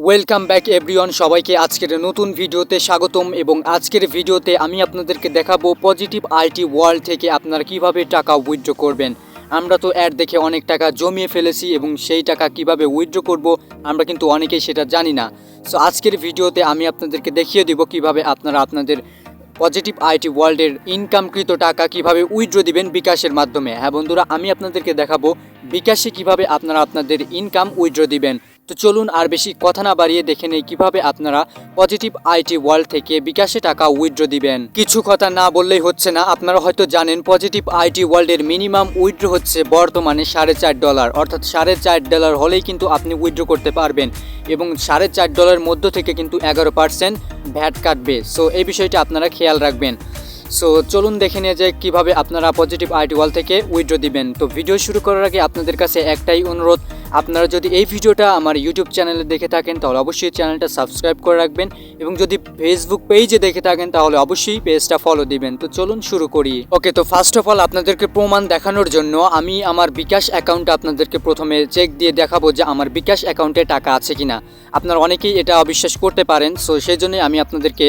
Welcome back everyone, সবাইকে আজকের নতুন ভিডিওতে স্বাগতম। এবং আজকের ভিডিওতে আমি আপনাদেরকে দেখাবো পজিটিভ আইটি ওয়ার্ল্ড থেকে আপনারা কিভাবে টাকা উইথড্র করবেন। আমরা তো অ্যাড দেখে অনেক টাকা জমিয়ে ফেলেছি এবং সেই টাকা কিভাবে উইথড্র করব আমরা কিন্তু অনেকেই সেটা জানি না। সো আজকের ভিডিওতে আমি আপনাদেরকে দেখিয়ে দিব কিভাবে আপনারা আপনাদের পজিটিভ আইটি ওয়ার্ল্ডের ইনকামকৃত টাকা কিভাবে উইথড্র দিবেন বিকাশের মাধ্যমে। হ্যাঁ বন্ধুরা, আমি আপনাদেরকে দেখাবো বিকাশে কিভাবে আপনারা আপনাদের ইনকাম উইথড্র দিবেন। তো চলুন আর বেশি কথা না বাড়িয়ে দেখে নেই কিভাবে আপনারা পজিটিভ আইটি ওয়ার্ল্ড থেকে বিকাশে টাকা উইথড্র দিবেন। কিছু কথা না বললেই হচ্ছে না, আপনারা হয়তো জানেন পজিটিভ আইটি ওয়ার্ল্ডের মিনিমাম উইথড্র হচ্ছে বর্তমানে $4.5, অর্থাৎ $4.5 হলেই কিন্তু আপনি উইথড্র করতে পারবেন এবং $4.5 মধ্য থেকে কিন্তু 11% ভ্যাট কাটবে। সো এই বিষয়টা আপনারা খেয়াল রাখবেন। সো চলুন দেখে নিয়ে যাই কীভাবে আপনারা পজিটিভ আইটি ওয়ার্ল্ড থেকে উইথড্র দিবেন। তো ভিডিও শুরু করার আগে আপনাদের কাছে একটাই অনুরোধ, আপনারা যদি এই ভিডিওটা আমার ইউটিউব চ্যানেলে দেখে থাকেন তাহলে অবশ্যই চ্যানেলটা সাবস্ক্রাইব করে রাখবেন এবং যদি ফেসবুক পেজে দেখে থাকেন তাহলে অবশ্যই পেজটা ফলো দিবেন। তো চলুন শুরু করি। ওকে, তো ফার্স্ট অফ অল আপনাদেরকে প্রমাণ দেখানোর জন্য আমি আমার বিকাশ অ্যাকাউন্টে আপনাদেরকে প্রথমে চেক দিয়ে দেখাবো যে আমার বিকাশ অ্যাকাউন্টে টাকা আছে কিনা। আপনারা অনেকেই এটা অবিশ্বাস করতে পারেন, সো সেই জন্যই আমি আপনাদেরকে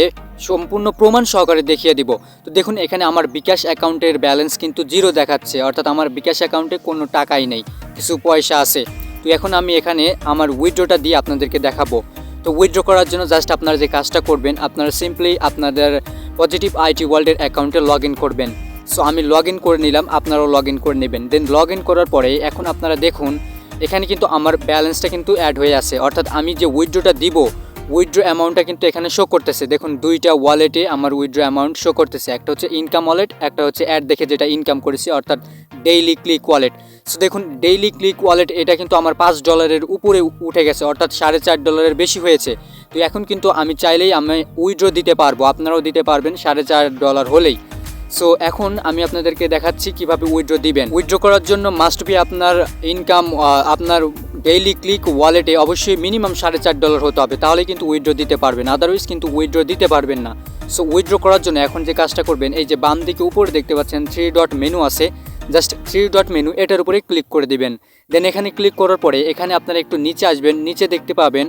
সম্পূর্ণ প্রমাণ সহকারে দেখিয়ে দিব। তো দেখুন, এখানে আমার বিকাশ অ্যাকাউন্টের ব্যালেন্স কিন্তু 0 দেখাচ্ছে, অর্থাৎ আমার বিকাশ অ্যাকাউন্টে কোনো টাকাই নেই, কিছু পয়সা আছে। তো এখন আমি এখানে আমার উইথড্রটা দিয়ে আপনাদেরকে দেখাবো। তো উইথড্র করার জন্য জাস্ট আপনারা যে কাজটা করবেন, আপনারা সিম্পলি আপনাদের পজিটিভ আইটি ওয়ার্ল্ডের অ্যাকাউন্টে লগ ইন করবেন। সো আমি লগ ইন করে নিলাম, আপনারাও লগ ইন করে নেবেন। দেন লগ ইন করার পরে এখন আপনারা দেখুন এখানে কিন্তু আমার ব্যালেন্সটা কিন্তু অ্যাড হয়ে আছে, অর্থাৎ আমি যে উইথড্রটা দিব উইথড্র অ্যামাউন্টটা কিন্তু এখানে শো করতেছে। দেখুন দুইটা ওয়ালেটে আমার উইথড্র অ্যামাউন্ট শো করতেছে, একটা হচ্ছে ইনকাম ওয়ালেট, একটা হচ্ছে অ্যাড দেখে যেটা ইনকাম করেছি অর্থাৎ ডেইলি ক্লিক ওয়ালেট। সো দেখুন ডেইলি ক্লিক ওয়ালেট এটা কিন্তু আমার $5 উপরে উঠে গেছে, অর্থাৎ $4.5 বেশি হয়েছে। তো এখন কিন্তু আমি চাইলেই আমি উইথড্র দিতে পারবো, আপনারাও দিতে পারবেন $4.5 হলেই। সো এখন আমি আপনাদেরকে দেখাচ্ছি কিভাবে উইথড্র দিবেন। উইথড্র করার জন্য মাস্ট বি আপনার ইনকাম আপনার ডেইলি ক্লিক ওয়ালেটে অবশ্যই মিনিমাম $4.5 হতে হবে, তাহলে কিন্তু উইথড্র দিতে পারবেন, আদারওয়াইজ কিন্তু উইথড্র দিতে পারবেন না। সো উইথড্র করার জন্য এখন যে কাজটা করবেন, এই যে বাম দিকে উপরে দেখতে পাচ্ছেন 3 ডট মেনু আছে, জাস্ট 3 ডট মেনু এটার উপরে ক্লিক করে দিবেন। দেন এখানে ক্লিক করার পরে এখানে আপনারা একটু নিচে আসবেন, নিচে দেখতে পাবেন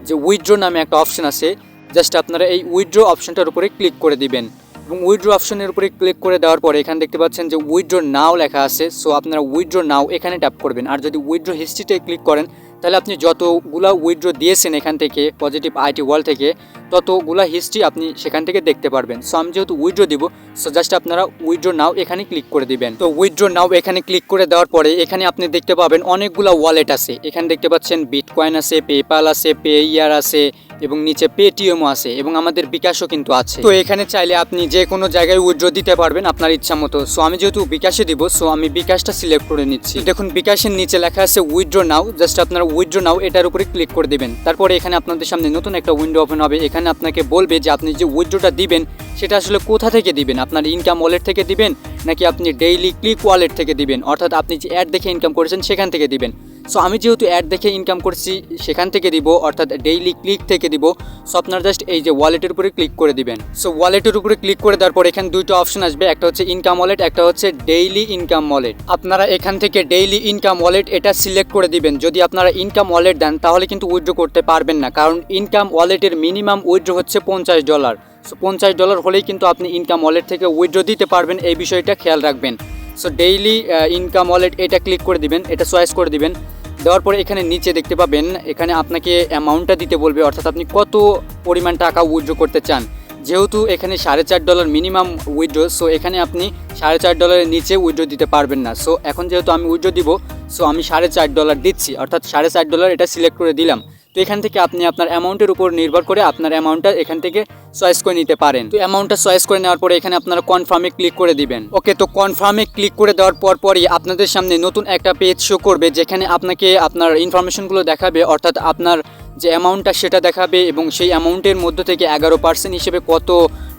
যে উইথড্র নামে একটা অপশন আছে, জাস্ট আপনারা এই উইথড্র অপশনটার উপরে ক্লিক করে দিবেন এবং উইথড্র অপশনের উপরে ক্লিক করে দেওয়ার পরে এখানে দেখতে পাচ্ছেন যে উইথড্র নাও লেখা আছে। সো আপনারা উইথড্র নাও এখানে ট্যাপ করবেন, আর যদি উইথড্র হিস্ট্রিতে ক্লিক করেন তাহলে আপনি যতগুলা উইথড্র দিয়েছেন এখান থেকে পজিটিভ আইটি ওয়ার্ল্ড থেকে ততগুলা হিস্ট্রি আপনি সেখান থেকে দেখতে পারবেন। সো আমি যেহেতু উইথড্র দিব, সো জাস্ট আপনারা উইথড্র নাও এখানে ক্লিক করে দিবেন। তো উইথড্র নাও এখানে ক্লিক করে দেওয়ার পরে এখানে আপনি দেখতে পাবেন অনেকগুলা ওয়ালেট আছে, এখানে দেখতে পাচ্ছেন বিটকয়েন আছে, পেপ্যাল আছে, পেইয়ার আছে এবং নিচে পেটিএমও আছে এবং আমাদের বিকাশও কিন্তু আছে। তো এখানে চাইলে আপনি যে কোনো জায়গায় উইথড্র দিতে পারবেন আপনার ইচ্ছা মতো। সো আমি যেহেতু বিকাশে দিব, সো আমি বিকাশটা সিলেক্ট করে নিচ্ছি। দেখুন বিকাশের নিচে লেখা আছে উইথড্র নাও, জাস্ট আপনারা উইথড্র নাও এটার উপরে ক্লিক করে দিবেন। তারপরে এখানে আপনাদের সামনে নতুন একটা উইন্ডো ওপেন হবে, এখানে আপনাকে বলবে যে আপনি যে উইথড্রটা দিবেন সেটা আসলে কোথা থেকে দিবেন, আপনার ইনকাম ওয়ালেট থেকে দিবেন নাকি আপনি ডেইলি ক্লিক ওয়ালেট থেকে দিবেন, অর্থাৎ আপনি যে অ্যাড দেখে ইনকাম করেছেন সেখান থেকে দিবেন। সো আমি যেহেতু অ্যাড দেখে ইনকাম করছি সেখান থেকে দিব, অর্থাৎ ডেইলি ক্লিক থেকে দিব। সো আপনার জাস্ট এই যে ওয়ালেটের উপরে ক্লিক করে দিবেন। সো ওয়ালেটের উপরে ক্লিক করে দেওয়ার পর এখানে দুইটা অপশন আসবে, একটা হচ্ছে ইনকাম ওয়ালেট, একটা হচ্ছে ডেইলি ইনকাম ওয়ালেট। আপনারা এখান থেকে ডেইলি ইনকাম ওয়ালেট এটা সিলেক্ট করে দিবেন। যদি আপনারা ইনকাম ওয়ালেট দেন তাহলে কিন্তু উইথড্র করতে পারবেন না, কারণ ইনকাম ওয়ালেটের মিনিমাম উইথড্র হচ্ছে $50। সো $50 হলেই কিন্তু আপনি ইনকাম ওয়ালেট থেকে উইথড্র দিতে পারবেন, এই বিষয়টা খেয়াল রাখবেন। সো ডেইলি ইনকাম ওয়ালেট এটা ক্লিক করে দিবেন, এটা চয়েস করে দিবেন। দেওয়ার পরে এখানে নিচে দেখতে পাবেন এখানে আপনাকে অ্যামাউন্টটা দিতে বলবে, অর্থাৎ আপনি কত পরিমাণ টাকা উইথড্র করতে চান। যেহেতু এখানে $4.5 মিনিমাম উইথড্র, সো এখানে আপনি $4.5 নিচে উইথড্র দিতে পারবেন না। সো এখন যেহেতু আমি উইথড্র দিব, সো আমি $4.5 দিচ্ছি, অর্থাৎ $4.5 এটা সিলেক্ট করে দিলাম। তো এখান থেকে আপনি আপনার অ্যামাউন্টের উপর নির্ভর করে আপনার অ্যামাউন্টটা এখান থেকে চয়েস করে নিতে পারেন। তো অ্যামাউন্টটা চয়েস করে নেওয়ার পরে এখানে আপনারা কনফার্মে ক্লিক করে দিবেন। ওকে, তো কনফার্মে ক্লিক করে দেওয়ার পরই আপনাদের সামনে নতুন একটা পেজ শো করবে, যেখানে আপনাকে আপনার ইনফরমেশনগুলো দেখাবে, অর্থাৎ আপনার যে অ্যামাউন্টটা সেটা দেখাবে এবং সেই অ্যামাউন্টের মধ্য থেকে 11% হিসেবে কত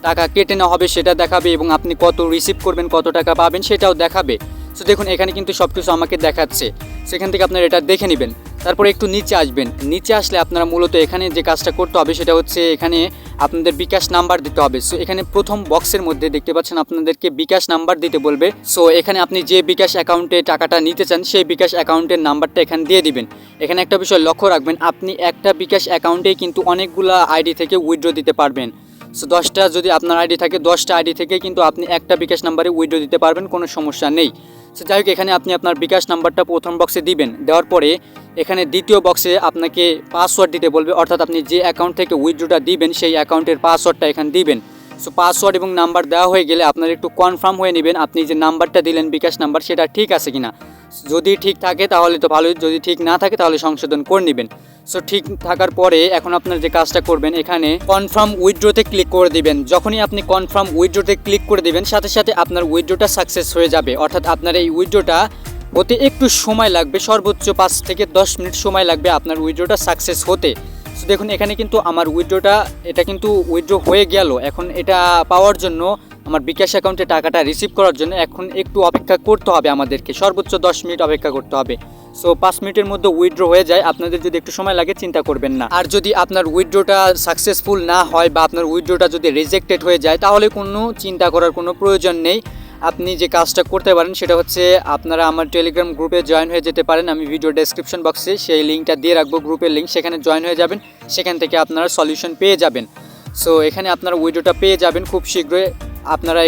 টাকা কেটে নেওয়া হবে সেটা দেখাবে এবং আপনি কত রিসিভ করবেন, কত টাকা পাবেন সেটাও দেখাবে। সো দেখুন এখানে কিন্তু সব কিছু আমাকে দেখাচ্ছে, সেখান থেকে আপনারা এটা দেখে নেবেন। তারপরে একটু নিচে আসবেন। নিচে আসলে আপনারা মূলত এখানে যে কাজটা করতে হবে সেটা হচ্ছে এখানে আপনাদের বিকাশ নাম্বার দিতে হবে। সো এখানে প্রথম বক্সের মধ্যে দেখতে পাচ্ছেন আপনাদেরকে বিকাশ নাম্বার দিতে বলবে। সো এখানে আপনি যে বিকাশ অ্যাকাউন্টে টাকাটা নিতে চান সেই বিকাশ অ্যাকাউন্টের নাম্বারটা এখানে দিয়ে দিবেন। এখানে একটা বিষয় লক্ষ্য রাখবেন, আপনি একটা বিকাশ অ্যাকাউন্টেই কিন্তু অনেকগুলো আইডি থেকে উইথড্র দিতে পারবেন। সো 10টা যদি আপনার আইডি থাকে 10টা আইডি থেকে কিন্তু আপনি একটা বিকাশ নাম্বারে উইথড্র দিতে পারবেন, কোনো সমস্যা নেই। সো যাই হোক, এখানে আপনি আপনার বিকাশ নাম্বারটা প্রথম বক্সে দিবেন। দেওয়ার পরে এখানে দ্বিতীয় বক্সে আপনাকে পাসওয়ার্ড দিতে বলবে, অর্থাৎ আপনি যে অ্যাকাউন্ট থেকে উইথড্রটা দিবেন সেই অ্যাকাউন্টের পাসওয়ার্ডটা এখানে দিবেন। সো পাসওয়ার্ড এবং নাম্বার দেওয়া হয়ে গেলে আপনার একটু কনফার্ম হয়ে নেবেন আপনি যে নাম্বারটা দিলেন বিকাশ নাম্বার সেটা ঠিক আছে কিনা। যদি ঠিক থাকে তাহলে তো ভালোই, যদি ঠিক না থাকে তাহলে সংশোধন করে নেবেন। সো ঠিক থাকার পরে এখন আপনার যে কাজটা করবেন, এখানে কনফার্ম উইথড্রতে ক্লিক করে দিবেন। যখনই আপনি কনফার্ম উইথড্রতে ক্লিক করে দিবেন সাথে সাথে আপনার উইথড্রটা সাকসেস হয়ে যাবে। অর্থাৎ আপনার এই উইথড্রটা হতে একটু সময় লাগবে, সর্বোচ্চ 5 থেকে 10 মিনিট সময় লাগবে আপনার উইথড্রটা সাকসেস হতে। সো দেখুন এখানে কিন্তু আমার উইথড্রটা এটা কিন্তু উইথড্র হয়ে গেল। এখন এটা পাওয়ার জন্য, আমার বিকাশ অ্যাকাউন্টে টাকাটা রিসিভ করার জন্য এখন একটু অপেক্ষা করতে হবে আমাদেরকে, সর্বোচ্চ 10 মিনিট অপেক্ষা করতে হবে। সো 5 মিনিটের মধ্যে উইথড্র হয়ে যায়। আপনাদের যদি একটু সময় লাগে চিন্তা করবেন না। আর যদি আপনার উইথড্রটা সাকসেসফুল না হয় বা আপনার উইথড্রটা যদি রিজেক্টেড হয়ে যায় তাহলে কোনো চিন্তা করার কোনো প্রয়োজন নেই। আপনি যে কাজটা করতে পারেন সেটা হচ্ছে আপনারা আমার টেলিগ্রাম গ্রুপে জয়েন হয়ে যেতে পারেন। আমি ভিডিও ডেসক্রিপশন বক্সে সেই লিঙ্কটা দিয়ে রাখবো, গ্রুপের লিঙ্ক, সেখানে জয়েন হয়ে যাবেন। সেখান থেকে আপনারা সলিউশন পেয়ে যাবেন। সো এখানে আপনারা উইথড্রটা পেয়ে যাবেন খুব শীঘ্রই। আপনারা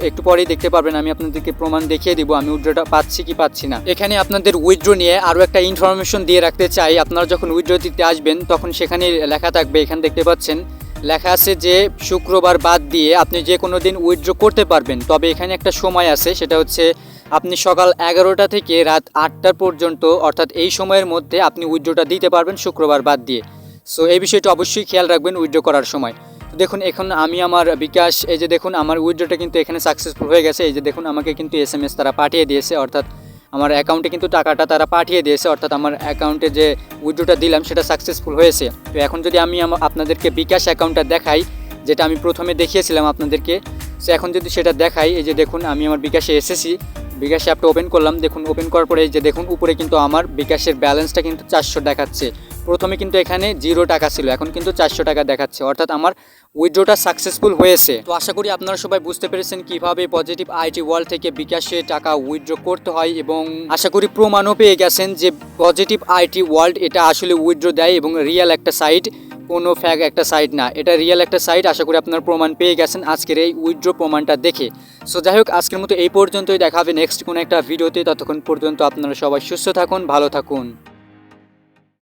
একটু পরেই দেখতে পারবেন, আমি আপনাদেরকে প্রমাণ দেখিয়ে দিব আমি উইথড্রটা পাচ্ছি কি পাচ্ছি না। এখানে আপনাদের উইথড্র নিয়ে আরও একটা ইনফরমেশন দিয়ে রাখতে চাই। আপনারা যখন উইথড্র দিতে আসবেন তখন সেখানে লেখা থাকবে, এখানে দেখতে পাচ্ছেন লেখা আছে যে শুক্রবার বাদ দিয়ে আপনি যে কোনো দিন উইথড্র করতে পারবেন। তবে এখানে একটা সময় আছে, সেটা হচ্ছে আপনি সকাল 11টা থেকে রাত 8টা পর্যন্ত, অর্থাৎ এই সময়ের মধ্যে আপনি উইথড্রটা দিতে পারবেন শুক্রবার বাদ দিয়ে। সো এই বিষয়টা অবশ্যই খেয়াল রাখবেন উইথড্র করার সময়। দেখুন এখন আমি আমার বিকাশ, এই যে দেখুন আমার উইথড্রটা কিন্তু এখানে সাকসেসফুল হয়ে গেছে। এই যে দেখুন আমাকে কিন্তু SMS তারা পাঠিয়ে দিয়েছে, অর্থাৎ আমার অ্যাকাউন্টে কিন্তু টাকাটা তারা পাঠিয়ে দিয়েছে, অর্থাৎ আমার অ্যাকাউন্টে যে উইথড্রটা দিলাম সেটা সাকসেসফুল হয়েছে। তো এখন যদি আমি আপনাদেরকে বিকাশ অ্যাকাউন্টটা দেখাই, যেটা আমি প্রথমে দেখিয়েছিলাম আপনাদেরকে, সো এখন যদি সেটা দেখাই, এই যে দেখুন আমি আমার বিকাশে এসেছি, বিকাশ অ্যাপটা ওপেন করলাম। দেখুন ওপেন করার পরে এই যে দেখুন উপরে কিন্তু আমার বিকাশের ব্যালেন্সটা কিন্তু 400 দেখাচ্ছে। প্রথমে কিন্তু এখানে 0 টাকা ছিল, এখন কিন্তু 400 টাকা দেখাচ্ছে, অর্থাৎ আমার উইথড্রটা সাকসেসফুল হয়েছে। তো আশা করি আপনারা সবাই বুঝতে পেরেছেন কিভাবে পজিটিভ আইটি ওয়ার্ল্ড থেকে বিকাশে টাকা উইথড্র করতে হয়, এবং আশা করি প্রমাণও পেয়ে গেছেন যে পজিটিভ আইটি ওয়ার্ল্ড এটা আসলে উইথড্র দেয় এবং রিয়েল একটা সাইট, কোনো ফ্যাক একটা সাইট না, এটা রিয়েল একটা সাইট। আশা করি আপনারা প্রমাণ পেয়ে গেছেন আজকের এই উইথড্র প্রমাণটা দেখে। সো যাই হোক, আজকের মতো এই পর্যন্তই, দেখা হবে নেক্সট কোনো একটা ভিডিওতে। ততক্ষণ পর্যন্ত আপনারা সবাই সুস্থ থাকুন, ভালো থাকুন।